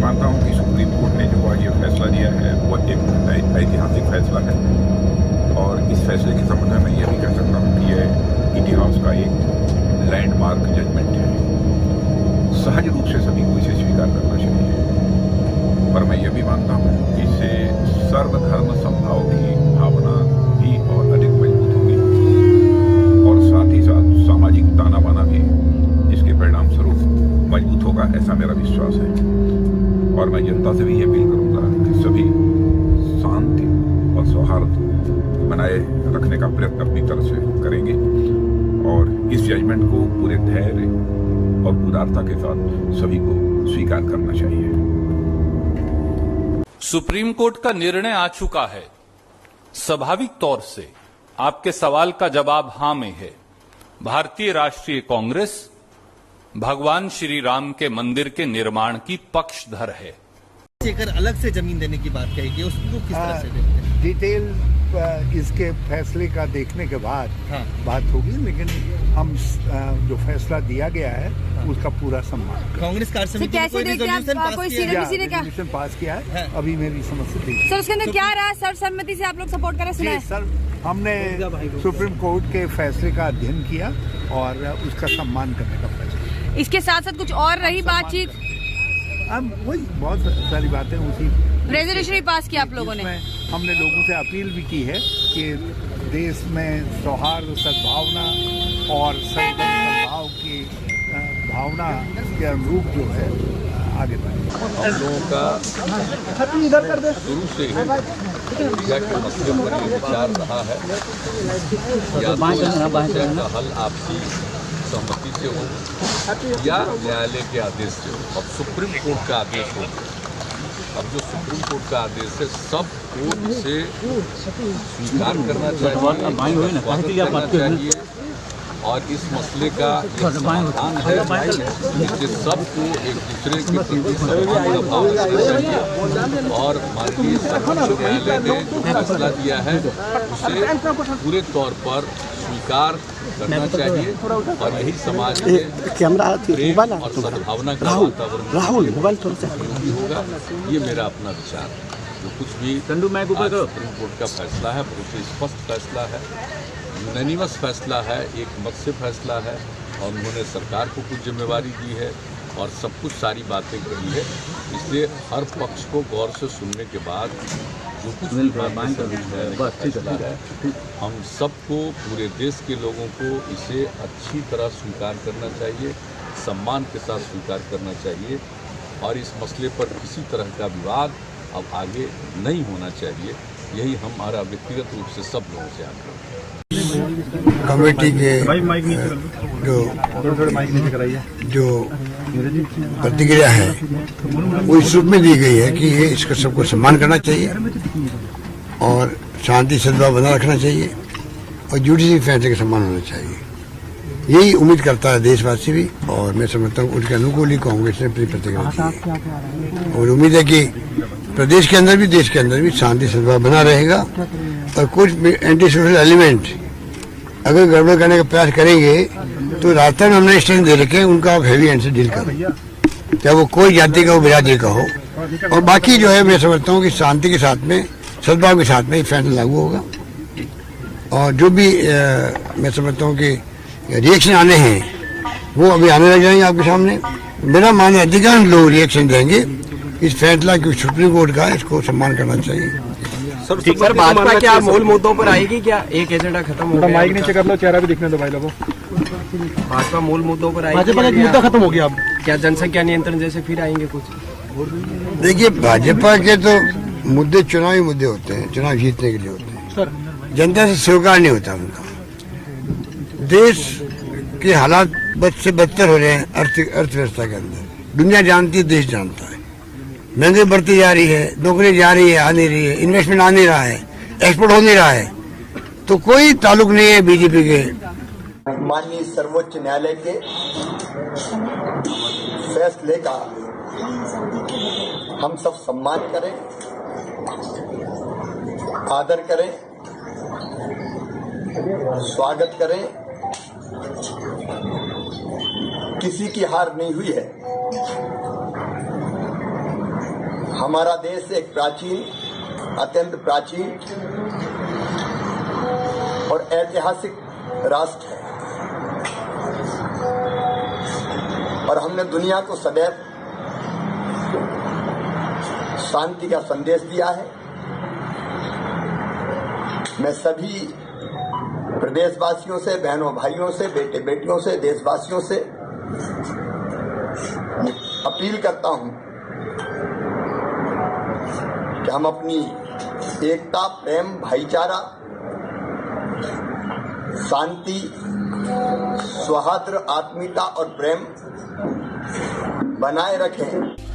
मानता हूँ कि सुप्रीम कोर्ट ने जो आज ये फैसला दिया है वो एक ऐतिहासिक फैसला है और इस फैसले के संबंध में मैं ये भी कह सकता हूँ कि यह इतिहास का एक लैंडमार्क जजमेंट है। सहज रूप से सभी को इसे स्वीकार करना चाहिए, पर मैं ये भी मानता हूँ कि इससे सर्वधर्म समभाव की भावना भी और अधिक मजबूत होगी और साथ ही साथ सामाजिक ताना बाना भी इसके परिणाम स्वरूप मजबूत होगा, ऐसा मेरा विश्वास है। और मैं जनता से भी ये अपील करूंगा कि सभी शांति और सौहार्द बनाए रखने का प्रयत्न अपनी तरफ से करेंगे और इस जजमेंट को पूरे धैर्य और उदारता के साथ सभी को स्वीकार करना चाहिए। सुप्रीम कोर्ट का निर्णय आ चुका है। स्वाभाविक तौर से आपके सवाल का जवाब हां में है। भारतीय राष्ट्रीय कांग्रेस भगवान श्री राम के मंदिर के निर्माण की पक्षधर है। एकड़ अलग से जमीन देने की बात कही गई, उसको किस तरह से देखते हैं? डिटेल इसके फैसले का देखने के बाद बात होगी, लेकिन हम जो फैसला दिया गया है उसका पूरा सम्मान। कांग्रेस कार्य समिति ने कोई रेजोल्यूशन पास किया है, अभी मेरी समझ से देखिए सर उसके अंदर क्या रहा? सर्वसम्मति से आप लोग सपोर्ट करें? सुना है सर, हमने सुप्रीम कोर्ट के फैसले का अध्ययन किया और उसका सम्मान करने का फैसला। इसके साथ साथ कुछ और रही बातचीत? हम वही बहुत सारी बातें उसी रेजोल्यूशन भी पास किया आप लोगों ने। हमने लोगों से अपील भी की है कि देश में सौहार्द, सद्भावना और सद्भाव की भावना के अनुरूप जो है आगे बढ़े। हम लोगों का शुरू से ही मीडिया के मसले पर ये विचार रहा है या तो का हल आपसी सहमति से हो या न्यायालय के आदेश से हो। अब सुप्रीम कोर्ट का आदेश हो, अब जो सुप्रीम कोर्ट का आदेश है सबको इसे स्वीकार करना चाहिए, स्वागत करना चाहिए और इस मसले का समाधान है जिससे सबको एक दूसरे के प्रति सम्मान का भाव रखना चाहिए और माननीय सर्वोच्च न्यायालय ने जो फैसला दिया है उसे पूरे तौर पर स्वीकार करना चाहिए और यही समाज में प्रेम और सद्भावना का वातावरण होगा। ये मेरा अपना विचार है। जो कुछ भी सुप्रीम कोर्ट का फैसला है बहुत ही स्पष्ट फैसला है, यूनानिमस फैसला है, एक मत से फैसला है और उन्होंने सरकार को कुछ जिम्मेवारी दी है और सब कुछ सारी बातें कही है। इसलिए हर पक्ष को गौर से सुनने के बाद जो कुछ भी फैसला है हम सबको, पूरे देश के लोगों को इसे अच्छी तरह स्वीकार करना चाहिए, सम्मान के साथ स्वीकार करना चाहिए और इस मसले पर किसी तरह का विवाद अब आगे नहीं होना चाहिए। यही हमारा व्यक्तिगत रूप से सब लोगों से आग्रह। कमेटी के जो प्रतिक्रिया है वो इस रूप में दी गई है कि ये इसका सबको सम्मान करना चाहिए और शांति सद्भाव बना रखना चाहिए और जुडिशरी फैसले का सम्मान होना चाहिए। यही उम्मीद करता है देशवासी भी और मैं समझता हूँ उनके अनुकूल ही कांग्रेस ने अपनी प्रतिक्रिया दी है और उम्मीद है कि प्रदेश के अंदर भी देश के अंदर भी शांति सद्भाव बना रहेगा और कुछ एंटी सोशल एलिमेंट अगर गड़बड़ करने का प्रयास करेंगे तो रास्ते में हमने स्टैंड दे रखे उनका आप हैवी हैंड से डील करें, चाहे वो कोई जाति का हो, बिरादरी का हो। और बाकी जो है मैं समझता हूँ कि शांति के साथ में, सद्भाव के साथ में ये फैसला लागू होगा और जो भी मैं समझता हूँ कि रिएक्शन आने हैं वो अभी आने लग जाएंगे आपके सामने। मेरा मानना अधिकांश लोग रिएक्शन देंगे इस फैसला की सुप्रीम कोर्ट का, इसको सम्मान करना चाहिए। सर भाजपा क्या मूल मुद्दों पर आएगी? क्या एक एजेंडा खत्म हो गया? माइक नीचे कर लो, चेहरा भी दिखने दो भाई लोगों। भाजपा मूल मुद्दों पर आएगी? भाजपा का मुद्दा खत्म हो गया अब क्या जनसंख्या नियंत्रण जैसे फिर आएंगे कुछ? देखिए भाजपा के तो मुद्दे चुनावी मुद्दे होते हैं, चुनाव जीतने के लिए होते हैं, जनता से स्वीकार नहीं होता उनका। देश के हालात बद से बदतर हो रहे हैं अर्थव्यवस्था के अंदर, दुनिया जानती है, देश जानता है। महंगाई बढ़ती जा रही है, नौकरी जा रही है, आ नहीं रही है, इन्वेस्टमेंट आ नहीं रहा है, एक्सपोर्ट हो नहीं रहा है, तो कोई ताल्लुक नहीं है बीजेपी के। माननीय सर्वोच्च न्यायालय के फैसले का हम सब सम्मान करें, आदर करें, स्वागत करें। किसी की हार नहीं हुई है। हमारा देश एक प्राचीन, अत्यंत प्राचीन और ऐतिहासिक राष्ट्र है और हमने दुनिया को सदैव शांति का संदेश दिया है। मैं सभी प्रदेशवासियों से, बहनों भाइयों से, बेटे बेटियों से, देशवासियों से अपील करता हूं कि हम अपनी एकता, प्रेम, भाईचारा, शांति, सौहार्द, आत्मीयता और प्रेम बनाए रखें।